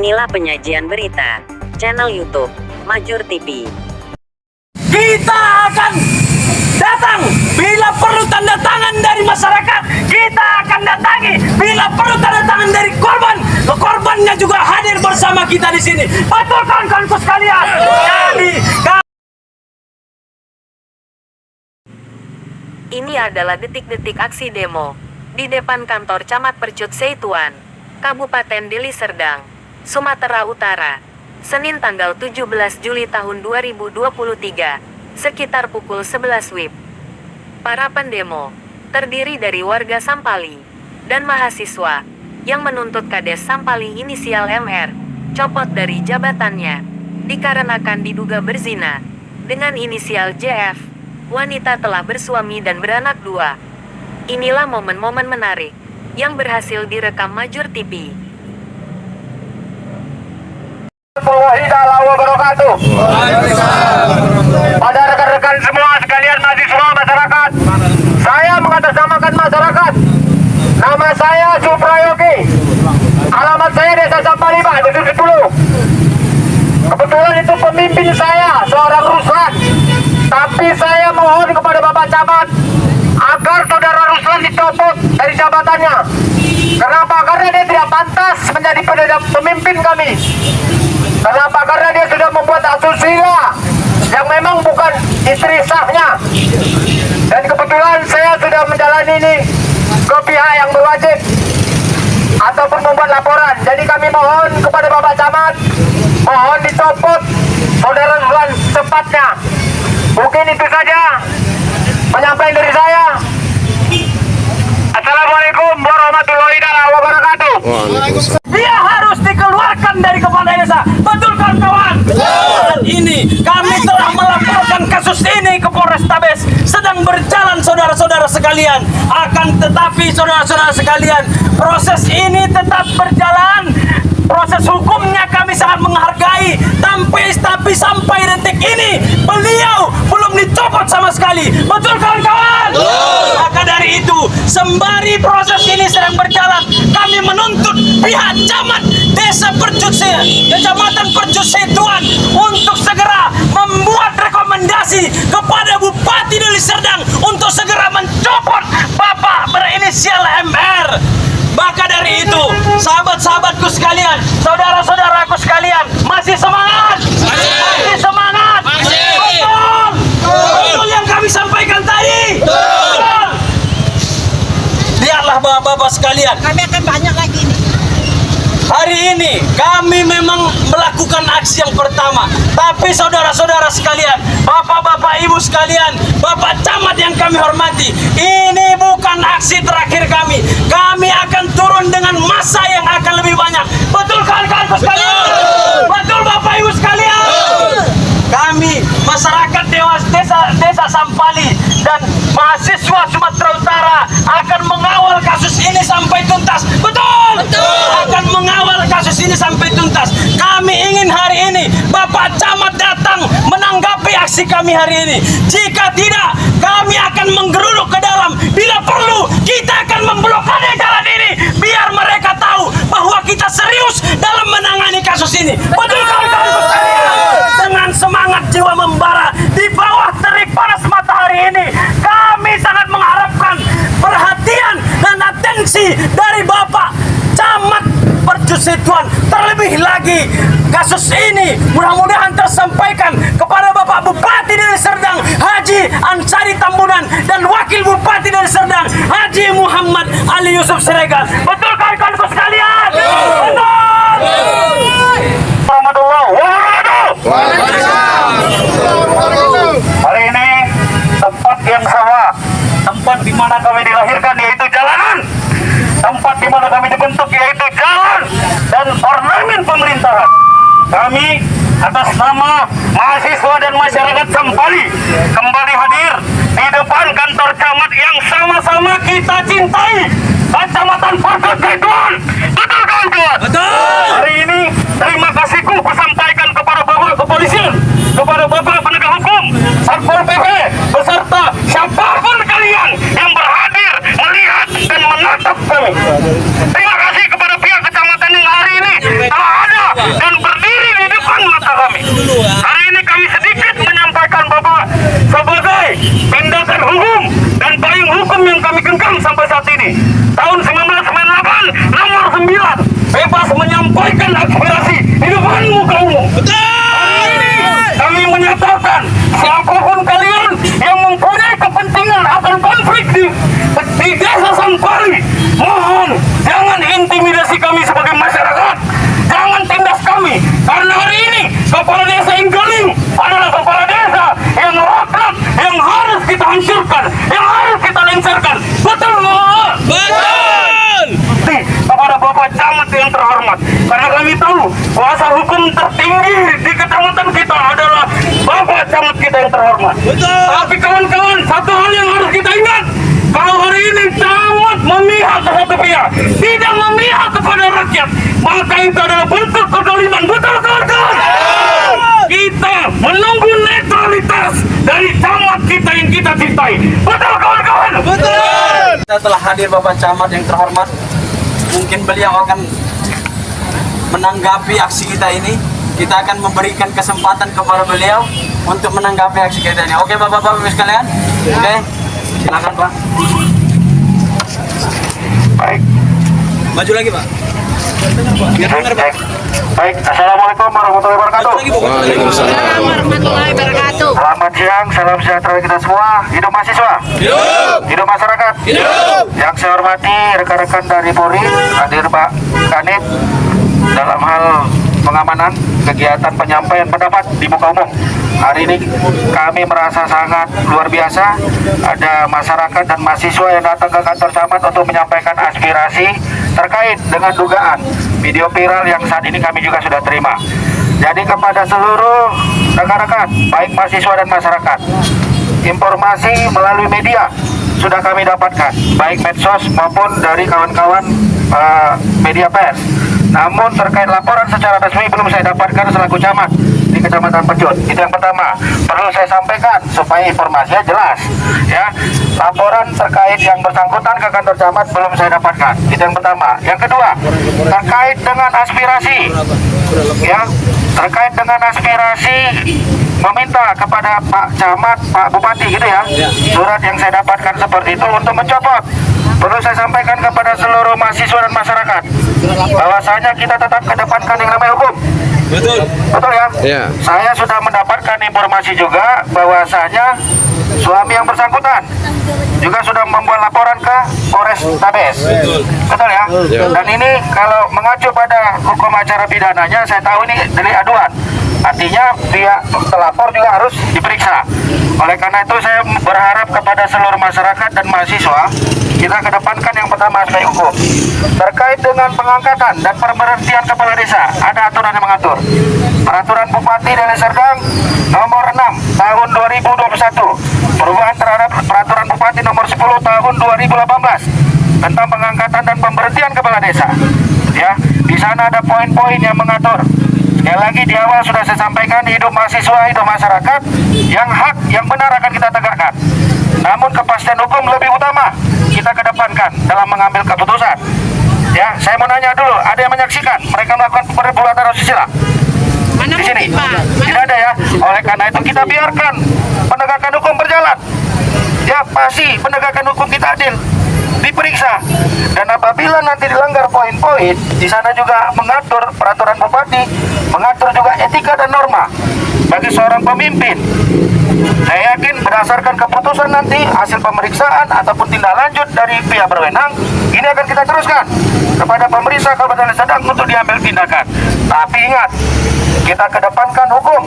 Inilah penyajian berita channel YouTube Majur TV. Kita akan datang bila perlu tanda tangan dari masyarakat. Kita akan datangi bila perlu tanda tangan dari korban. Korbannya juga hadir bersama kita di sini. Betul kawan-kawanku sekalian. Jadi Ini adalah detik-detik aksi demo di depan kantor Camat Percut Seituan, Kabupaten Deli Serdang, Sumatera Utara, Senin tanggal 17 Juli tahun 2023, sekitar pukul 11 WIB. Para pendemo terdiri dari warga Sampali dan mahasiswa yang menuntut Kades Sampali inisial MR copot dari jabatannya dikarenakan diduga berzina dengan inisial JF. Wanita telah bersuami dan beranak 2. Inilah momen-momen menarik yang berhasil direkam Majur TV. Pada rekan-rekan semua sekalian mahasiswa masyarakat, saya mengatasnamakan masyarakat. Nama saya Suprayogi. Alamat saya Desa Sampali, Pak, Dusun 10. Kebetulan itu pemimpin saya, seorang Ruslan. Tapi saya mohon kepada Bapak Camat agar saudara Ruslan dicopot dari jabatannya. Kenapa? Karena dia tidak pantas menjadi pemimpin kami. Kenapa? Karena dia sudah membuat asusila yang memang bukan istri sahnya. Dan kebetulan saya sudah menjalani ini ke pihak yang berwajib ataupun membuat laporan. Jadi kami mohon kepada Bapak Camat, mohon dicopot saudara Ruslan cepatnya. Mungkin itu saja penyampaian dari saya. Assalamualaikum warahmatullahi wabarakatuh. dia harus dikeluarkan dari kepala desa. Betul kawan-kawan? Dan ini kami telah melaporkan kasus ini ke Polrestabes. Sedang berjalan saudara-saudara sekalian. Akan tetapi saudara-saudara sekalian, proses ini tetap berjalan. Proses hukumnya kami sangat menghargai, tapi sampai detik ini beliau belum dicopot sama sekali. Betul kawan-kawan? Maka dari itu, sembari proses ini sedang berjalan, kami menuntut pihak camat Desa Percut Kecamatan Percut Seituan untuk segera membuat rekomendasi kepada Bupati Deli Serdang untuk segera mencopot Bapak berinisial MR. Maka dari itu, sahabat-sahabatku sekalian, saudara-saudaraku sekalian, masih semangat? Masih semangat? Betul! Betul yang kami sampaikan tadi? Betul! Lihatlah bapak-bapak sekalian. Kami akan banyak lagi nih. Hari ini kami memang melakukan aksi yang pertama. Tapi saudara-saudara sekalian, bapak-bapak ibu sekalian, bapak camat yang kami hormati, ini bukan aksi terakhir kami. Kami akan turun dengan massa yang akan lebih banyak. Betul kawan-kawanku sekalian? Betul bapak ibu sekalian? Kami masyarakat desa Sampali dan mahasiswa Sumatera Utara akan mengawal kasus ini sampai tuntas. Betul? Akan mengawal kasus ini sampai tuntas. Kami ingin hari ini Bapak Camat datang menanggapi aksi kami hari ini. Jika tidak, kami akan menggeruduk ke dalam. Bila perlu, kita akan memblokade jalan ini biar mereka tahu bahwa kita serius dalam menangani kasus ini. Betul kawan-kawan sekalian? Dengan semangat jiwa membara di bawah terik panas matahari ini, kami sangat mengharapkan perhatian dan atensi dari Bapak Camat Percut Seituan. Terlebih lagi, kasus ini mudah-mudahan tersampaikan kepada Bapak Bupati Deli Serdang Haji Ansari Tambunan dan Wakil Bupati Deli Serdang Haji Muhammad Ali Yusuf Siregar. Betul kawan-kawanku sekalian? Betul! Warahmatullahi wabarakatuh. Hari ini tempat yang sama, tempat di mana kami dilahirkan yaitu jalanan, tempat di mana kami dibentuk yaitu jalan dan ornamen pemerintahan. Kami atas nama mahasiswa dan masyarakat Sampali kembali hadir di depan kantor camat yang sama-sama kita cintai, Kecamatan Percut Seituan. Betul kawan-kawan? Betul! Hari ini terima kasihku kusampaikan kepada Bapak Kepolisian, kepada Bapak Penegak Hukum, Satpol PP, beserta siapapun kalian yang berhadir, melihat dan menatap kami. Terima kasih kepada pihak kecamatan yang hari ini telah ada Camat. Karena kami tahu kuasa hukum tertinggi di kecamatan kita adalah Bapak Camat kita yang terhormat. Tapi kawan-kawan, satu hal yang harus kita ingat, kalau hari ini camat memihak ke satu pihak, tidak memihak kepada rakyat, maka itu adalah bentuk kezaliman. Betul kawan-kawan? Kita menunggu netralitas dari camat kita yang kita cintai. Betul kawan-kawan? Kita telah hadir Bapak Camat yang terhormat. Mungkin beliau akan menanggapi aksi kita ini. Kita akan memberikan kesempatan kepada beliau untuk menanggapi aksi kita ini. Oke Bapak-Bapak sekalian? Oke, silakan Pak. Baik. Maju lagi Pak. Biar dengar Pak. Baik, Assalamualaikum warahmatullahi wabarakatuh. Waalaikumsalam warahmatullahi wabarakatuh. Selamat siang, salam sejahtera kita semua. Hidup mahasiswa. Hidup! Hidup masyarakat. Hidup! Yang saya hormati rekan-rekan dari Polri, hadir Pak Kanit dalam hal pengamanan kegiatan penyampaian pendapat di muka umum. Hari ini kami merasa sangat luar biasa. Ada masyarakat dan mahasiswa yang datang ke kantor camat untuk menyampaikan aspirasi terkait dengan dugaan video viral yang saat ini kami juga sudah terima. Jadi kepada seluruh rekan-rekan, baik mahasiswa dan masyarakat, informasi melalui media sudah kami dapatkan, baik medsos maupun dari kawan-kawan media pers. Namun terkait laporan secara resmi belum saya dapatkan selaku camat di Kecamatan Pejut. Itu yang pertama. Perlu saya sampaikan supaya informasinya jelas. Ya, laporan terkait yang bersangkutan ke kantor camat belum saya dapatkan. Itu yang pertama. Yang kedua, terkait dengan aspirasi. Ya, terkait dengan aspirasi meminta kepada Pak Camat, Pak Bupati gitu ya, surat yang saya dapatkan seperti itu untuk mencopot. Perlu saya sampaikan kepada seluruh mahasiswa dan masyarakat bahwasanya kita tetap kedepankan yang namanya hukum. Betul. Betul ya? Ya. Saya sudah mendapatkan informasi juga bahwasanya suami yang bersangkutan juga sudah membuat laporan ke Polres Tabes. Betul ya? Ya. Dan ini kalau mengacu pada hukum acara pidananya, saya tahu ini delik aduan. Artinya pihak pelapor juga harus diperiksa. Oleh karena itu saya berharap kepada seluruh masyarakat dan mahasiswa, kita kedepankan yang pertama aspek hukum. Terkait dengan pengangkatan dan pemberhentian kepala desa, ada aturan yang mengatur. Peraturan Bupati Deli Serdang nomor 6 tahun 2021, perubahan terhadap peraturan Bupati nomor 10 tahun 2018 tentang pengangkatan dan pemberhentian kepala desa. Ya, di sana ada poin-poin yang mengatur. Sekali lagi di awal sudah saya sampaikan, hidup mahasiswa, hidup masyarakat, yang hak, yang benar akan kita tegakkan. Namun kepastian hukum lebih utama kita kedepankan dalam mengambil keputusan. Ya, saya mau nanya dulu, ada yang menyaksikan mereka melakukan perbuatan asusila? Mana Di sini? mungkin, Pak? Tidak ada ya. Oleh karena itu kita biarkan penegakan hukum berjalan. Ya, pasti penegakan hukum kita adil, diperiksa. Dan apabila nanti dilanggar poin-poin, di sana juga mengatur peraturan bupati, mengatur juga etika dan norma bagi seorang pemimpin. Saya yakin berdasarkan keputusan nanti hasil pemeriksaan ataupun tindak lanjut dari pihak berwenang, ini akan kita teruskan kepada pemerintah Kabupaten Deli Serdang untuk diambil tindakan. Tapi ingat, kita kedepankan hukum.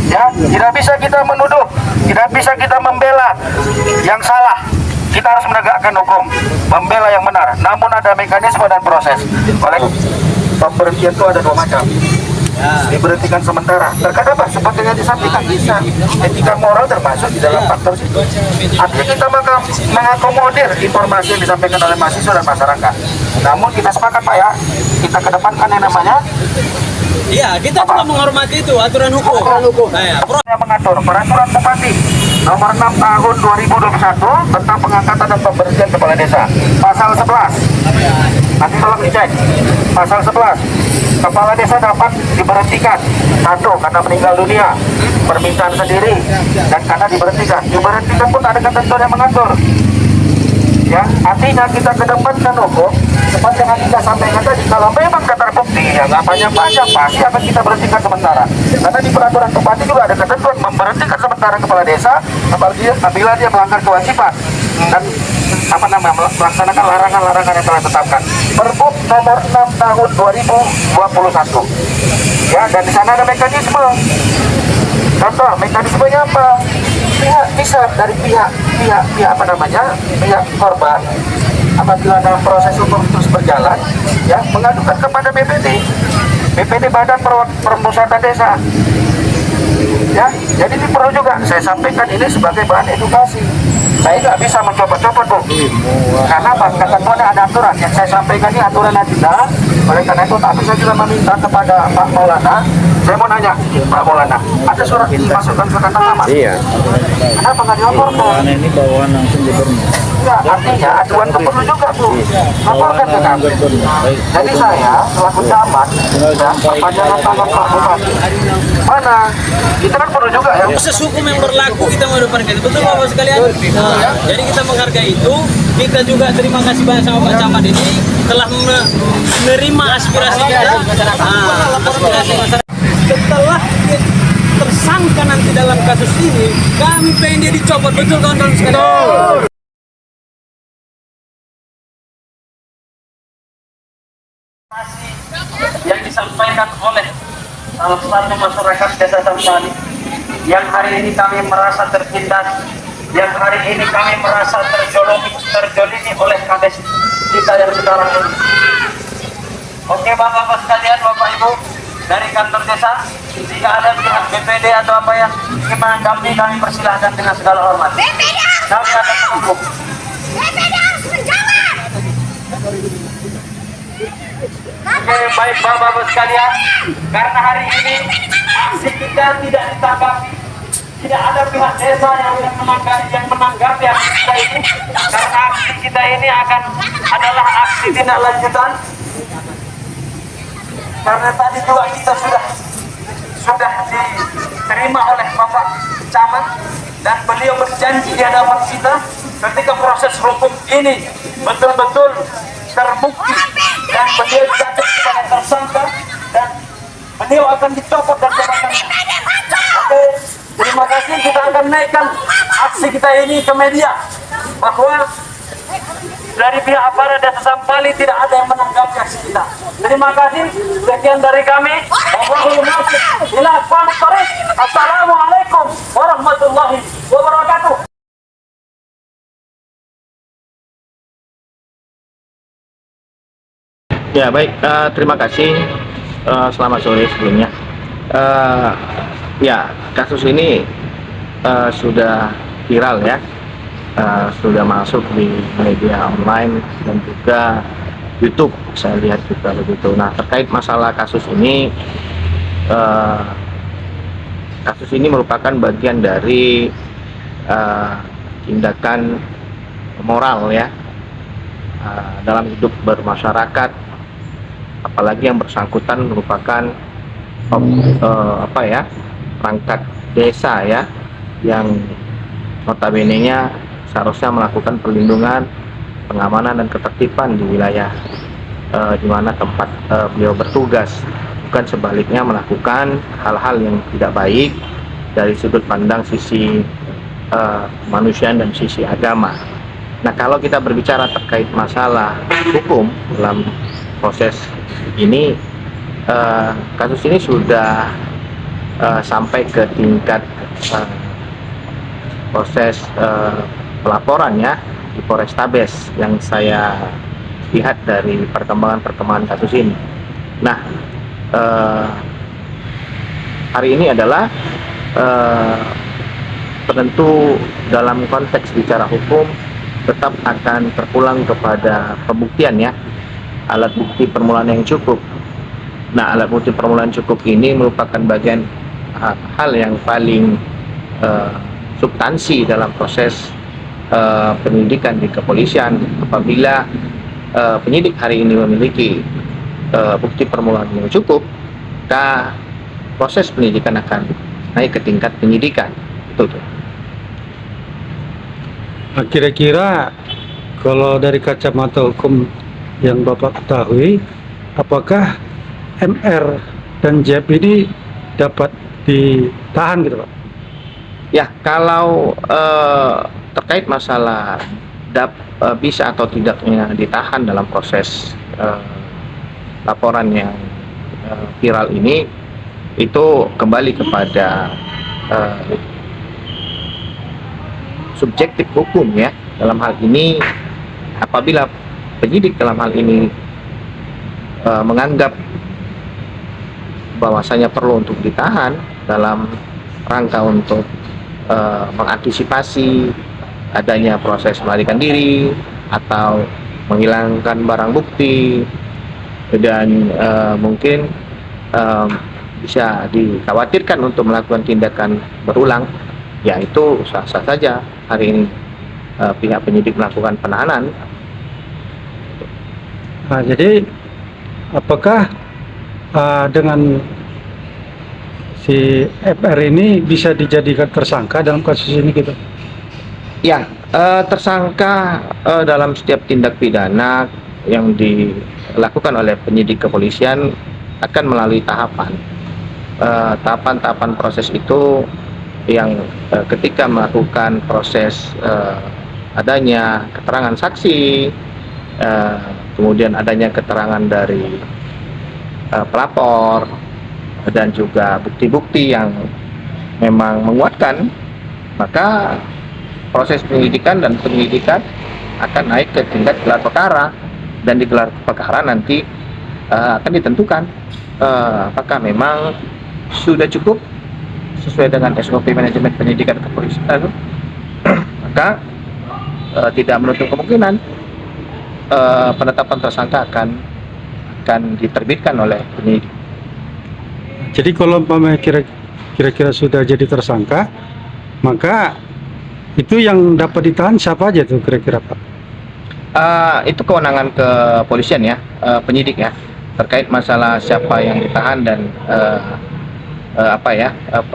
Ya, tidak bisa kita menuduh, tidak bisa kita membela yang salah. Kita harus menegakkan hukum, membela yang benar. Namun ada mekanisme dan proses. Oleh pemberhentian itu ada dua macam. Diberhentikan sementara. Terkadang apa? Seperti yang disampaikan bisa. Etika moral termasuk di dalam faktor itu. Artinya kita mengakomodir informasi yang disampaikan oleh mahasiswa dan masyarakat. Namun kita sepakat Pak ya, kita kedepankan yang namanya Iya, kita juga menghormati itu aturan hukum. Nah, ya. yang mengatur peraturan Bupati nomor 6 tahun 2021 tentang pengangkatan dan pemberhentian kepala desa. Pasal 11. Nanti tolong dicek. Pasal 11. Kepala desa dapat diberhentikan. Satu, karena meninggal dunia, permintaan sendiri, dan karena diberhentikan. Diberhentikan pun ada ketentuan yang mengatur. Ya, artinya kita kedepankan hukum seperti yang kita sampaikan tadi. Kalau memang terbukti ya nggak panjang-panjang, pasti akan kita berhentikan sementara. Karena di peraturan bupati juga ada ketentuan memberhentikan sementara kepala desa apabila dia melanggar kewajiban dan melaksanakan larangan-larangan yang telah ditetapkan. Perbup nomor 6 tahun 2021. Ya, dan di sana ada mekanisme. Contoh, mekanismenya apa? Bisa dari pihak korban apabila dalam proses hukum terus berjalan, ya mengadukan kepada BPD Badan Permusyawaratan Desa. Ya, jadi ini perlu juga saya sampaikan ini sebagai bahan edukasi. Saya nggak bisa mencoba-coba, Bu, karena ketentuannya ada aturan. Yang saya sampaikan ini aturan kita. Oleh karena itu, tapi saya juga meminta kepada Pak Maulana. Saya mau nanya, Pak Maulana, ada surat ini masukkan ke kata nama? Iya. Kenapa nggak dilaporkan? Ini bawaan langsung gubernur. Ya, artinya aduan ke perlu juga, Bu. Laporkan ke kami. Jadi saya selaku camat dan perpanjangan tangan Pak Bupati. Mana? Kita kan perlu juga ya. Proses hukum yang berlaku kita mengedepankan, betul Bapak sekalian? Jadi kita menghargai itu. Kita juga terima kasih banyak sama Pak Camat ini telah menerima aspirasi kita. Aspirasi masyarakat. Setelah tersangka nanti dalam kasus ini, kami pengen dia dicopot, betul kawan-kawan sekalian? Yang disampaikan oleh salah satu masyarakat Desa Sampali, yang hari ini kami merasa tertindas, yang hari ini kami merasa terjolimi oleh kades kita yang sekarang ini. Oke Bapak-Bapak sekalian, Bapak Ibu dari kantor desa, jika ada pihak BPD atau apa yang ingin menanggapi, kami persilahkan dengan segala hormat. Kami akan mendukung. Oke, baik Bapak-Bapak sekalian, karena hari ini aksi kita tidak ditanggapi, tidak ada pihak desa yang menanggapi aksi kita ini, karena aksi kita ini adalah aksi tindak lanjutan. Karena tadi juga kita sudah diterima oleh Bapak Camat dan beliau berjanji di hadapan kita ketika proses hukum ini betul-betul terbukti dan beliau jatuh kepada tersangka dan beliau akan dicopot dari jabatannya. Oke, terima kasih. Kita akan naikkan aksi kita ini ke media bahwa dari pihak aparat Desa Sampali tidak ada yang menanggapi aksi kita. Terima kasih. Sekian dari kami. Assalamualaikum warahmatullahi wabarakatuh. Ya baik, terima kasih. Selamat sore sebelumnya. Ya, kasus ini sudah viral ya, sudah masuk di media online dan juga YouTube. Saya lihat juga begitu. Nah, terkait masalah kasus ini merupakan bagian dari tindakan moral ya dalam hidup bermasyarakat, apalagi yang bersangkutan merupakan perangkat desa ya, yang notabene-nya seharusnya melakukan perlindungan, pengamanan dan ketertiban di wilayah di mana tempat beliau bertugas, bukan sebaliknya melakukan hal-hal yang tidak baik dari sudut pandang sisi kemanusiaan dan sisi agama. Nah, kalau kita berbicara terkait masalah hukum dalam proses ini, kasus ini sudah sampai ke tingkat proses pelaporan ya di Polrestabes yang saya lihat dari perkembangan kasus ini. Nah, hari ini adalah tentu dalam konteks bicara hukum tetap akan terpulang kepada pembuktian ya, alat bukti permulaan yang cukup. Nah, alat bukti permulaan cukup ini merupakan bagian hal yang paling substansi dalam proses penyidikan di kepolisian. Apabila penyidik hari ini memiliki bukti permulaan yang cukup, maka proses penyidikan akan naik ke tingkat penyidikan. Betul. Nah, kira-kira kalau dari kacamata hukum yang Bapak ketahui, apakah MR dan JEP ini dapat ditahan gitu Pak? Ya, kalau terkait masalah bisa atau tidaknya ditahan dalam proses laporan yang viral ini, itu kembali kepada subjektif hukum ya. Dalam hal ini, apabila penyidik dalam hal ini menganggap bahwasanya perlu untuk ditahan dalam rangka untuk mengantisipasi adanya proses melarikan diri atau menghilangkan barang bukti, dan mungkin bisa dikhawatirkan untuk melakukan tindakan berulang, ya itu sah-sah saja hari ini pihak penyidik melakukan penahanan. Nah, jadi apakah dengan si FR ini bisa dijadikan tersangka dalam kasus ini gitu? Ya, tersangka dalam setiap tindak pidana yang dilakukan oleh penyidik kepolisian akan melalui tahapan proses itu yang ketika melakukan proses adanya keterangan saksi, kemudian adanya keterangan dari pelapor, dan juga bukti-bukti yang memang menguatkan, maka proses penyelidikan akan naik ke tingkat gelar perkara, dan di gelar perkara nanti akan ditentukan apakah memang sudah cukup sesuai dengan SOP manajemen penyidikan kepolisian, maka tidak menutup kemungkinan penetapan tersangka akan diterbitkan oleh penyidik. Jadi kalau umpamanya kira-kira sudah jadi tersangka, maka itu yang dapat ditahan siapa aja tuh kira-kira, Pak? Itu kewenangan kepolisian ya, penyidik ya, terkait masalah siapa yang ditahan dan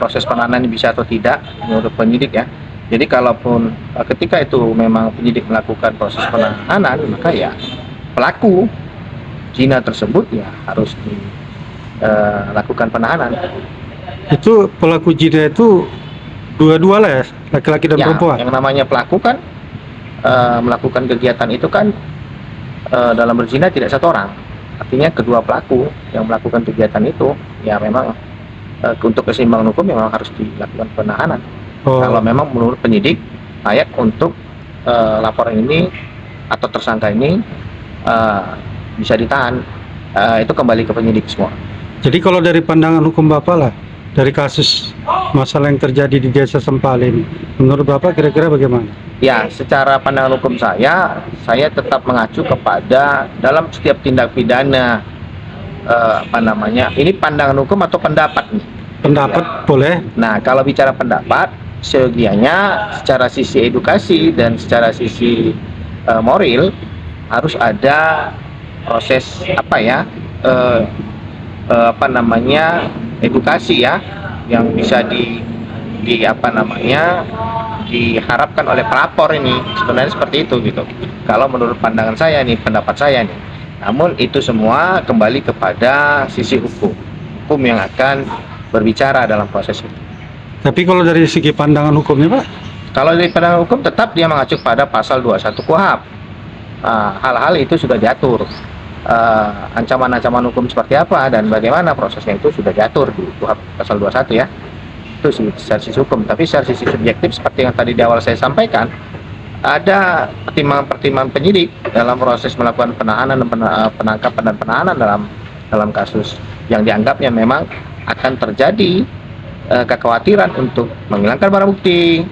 proses penahanan bisa atau tidak menurut penyidik ya. Jadi kalaupun ketika itu memang penyidik melakukan proses penahanan, maka ya pelaku zina tersebut ya harus dilakukan penahanan. Itu pelaku zina itu dua-dua lah ya, laki-laki dan Ya, perempuan. yang namanya pelaku kan melakukan kegiatan itu kan dalam berzina tidak satu orang. Artinya kedua pelaku yang melakukan kegiatan itu ya memang untuk keseimbangan hukum memang harus dilakukan penahanan. Kalau memang menurut penyidik layak untuk laporan ini atau tersangka ini bisa ditahan, itu kembali ke penyidik semua. Jadi kalau dari pandangan hukum Bapak lah, dari kasus masalah yang terjadi di Desa Sempal ini, menurut Bapak kira-kira bagaimana? Ya, secara pandangan hukum saya tetap mengacu kepada dalam setiap tindak pidana ini pandangan hukum atau pendapat nih. Pendapat Ya. boleh. Nah, kalau bicara pendapat, seyogianya secara sisi edukasi dan secara sisi moral harus ada proses edukasi ya, yang bisa diharapkan oleh pelapor ini, sebenarnya seperti itu gitu. Kalau menurut pandangan saya nih, pendapat saya nih. Namun itu semua kembali kepada sisi hukum yang akan berbicara dalam proses itu. Tapi kalau dari segi pandangan hukumnya, Pak? Kalau dari pandangan hukum tetap dia mengacu pada pasal 21 KUHP. Hal-hal itu sudah diatur. Ancaman-ancaman hukum seperti apa dan bagaimana prosesnya itu sudah diatur di KUHP pasal 21 ya. Itu secara sisi hukum. Tapi secara sisi subjektif seperti yang tadi di awal saya sampaikan, ada pertimbangan-pertimbangan penyidik dalam proses melakukan penahanan dan penangkapan dan penahanan dalam kasus yang dianggapnya memang akan terjadi kekhawatiran untuk menghilangkan barang bukti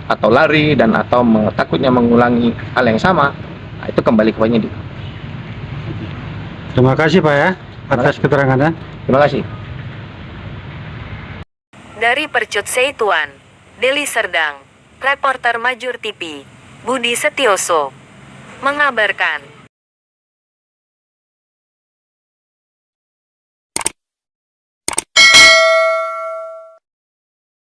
atau lari dan atau takutnya mengulangi hal yang sama. Nah, itu kembali ke penyidik. Terima kasih Pak ya atas keterangannya. Terima kasih. Dari Percut Seituan, Deli Serdang, Reporter Majur TV, Budi Setioso mengabarkan.